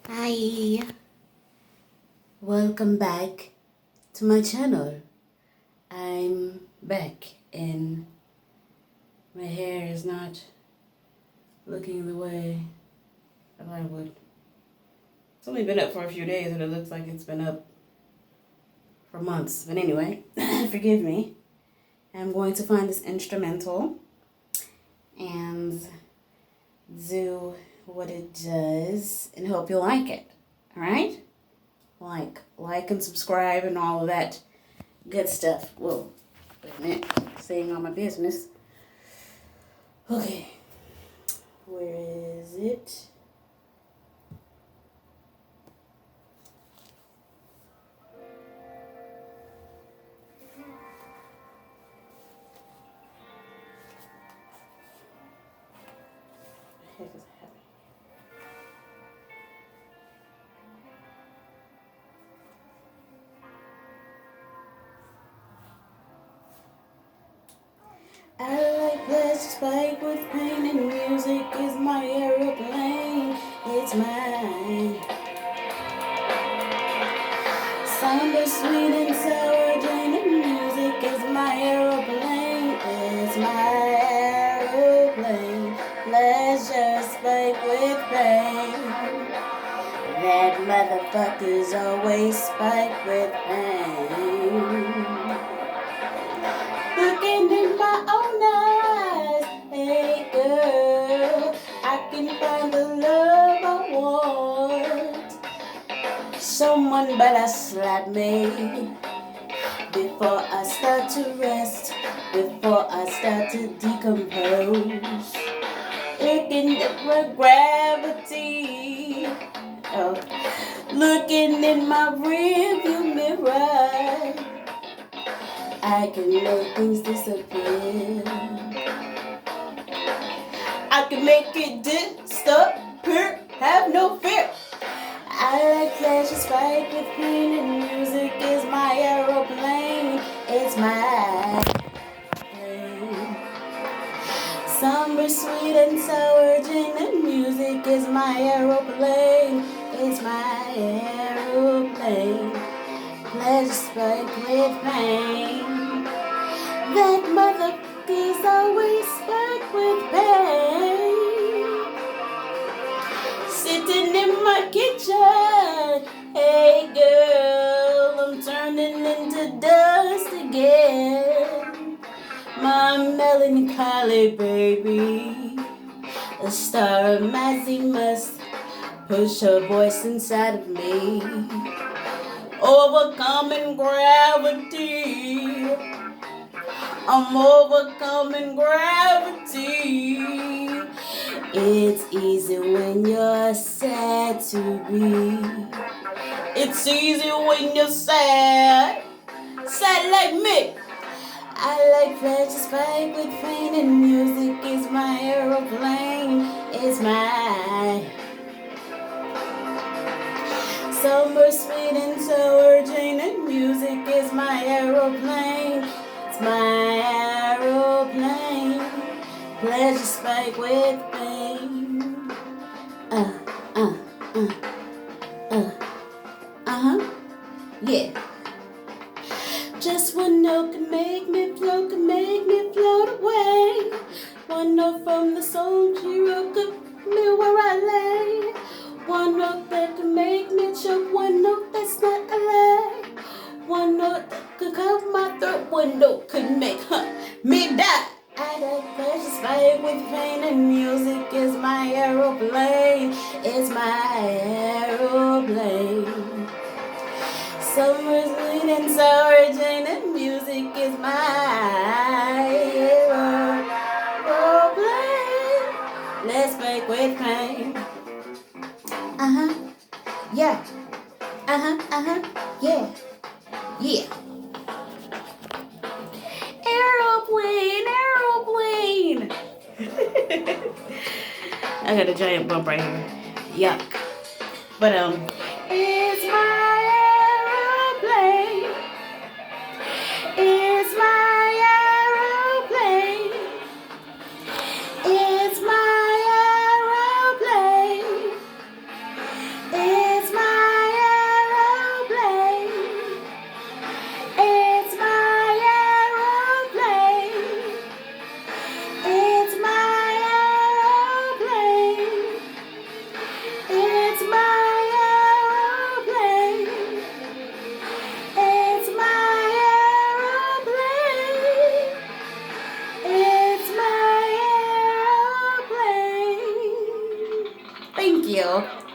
Hi, welcome back to my channel. I'm back and my hair is not looking the way I thought it would. It's only been up for a few days and it looks like it's been up for months. But anyway, forgive me. I'm going to find this instrumental and do what it does and hope you like it. Alright? Like and subscribe and all of that good stuff. Whoa, wait a minute, saying all my business. Okay, where is it? The heck is happening? I like plastic spike with pain and music is my aeroplane. It's mine. Somber, sweet and sour, Jane and music is my aeroplane. It's my aeroplane. Pleasure spike with pain. That motherfucker's always spiked with pain. Looking in my own eyes, hey girl, I can find the love I want. Someone better slap me before I start to rest, before I start to decompose. Looking at my gravity, looking in my rearview mirror. I can make things disappear. I can make it disappear. Have no fear. I like pleasure spike with pain and music is my aeroplane. It's my plane. Summer sweet and sour gin and music is my aeroplane. It's my aeroplane. Pleasure spike with pain. That motherfucker's always spiked with pain. Sitting in my kitchen, hey girl, I'm turning into dust again. My melancholy baby, a star of Mazzy must push her voice inside of me. Overcoming gravity, I'm overcoming gravity. It's easy when you're sad to be. It's easy when you're sad, sad like me. I like pleasure spike with pain and music is my aeroplane. It's my summer sweet and sour Jane and music is my aeroplane. It's my aeroplane. Pleasure spike with pain. Yeah. Just one note can make me float away. One note from the song she wrote could me where I lay. One note that can make me choke, one note that's not a lie. One note that could cut my throat, one note could make me die. I like pleasure spike with pain and music is my aeroplane. It's my aeroplane. Summer sweet and sour Jane and music is my aeroplane. Let's spike with pain. Yeah. Yeah. Yeah. Aeroplane. I got a giant bump right here. Yuck. But it's my aeroplane. It's my aeroplane. It's my aeroplane. video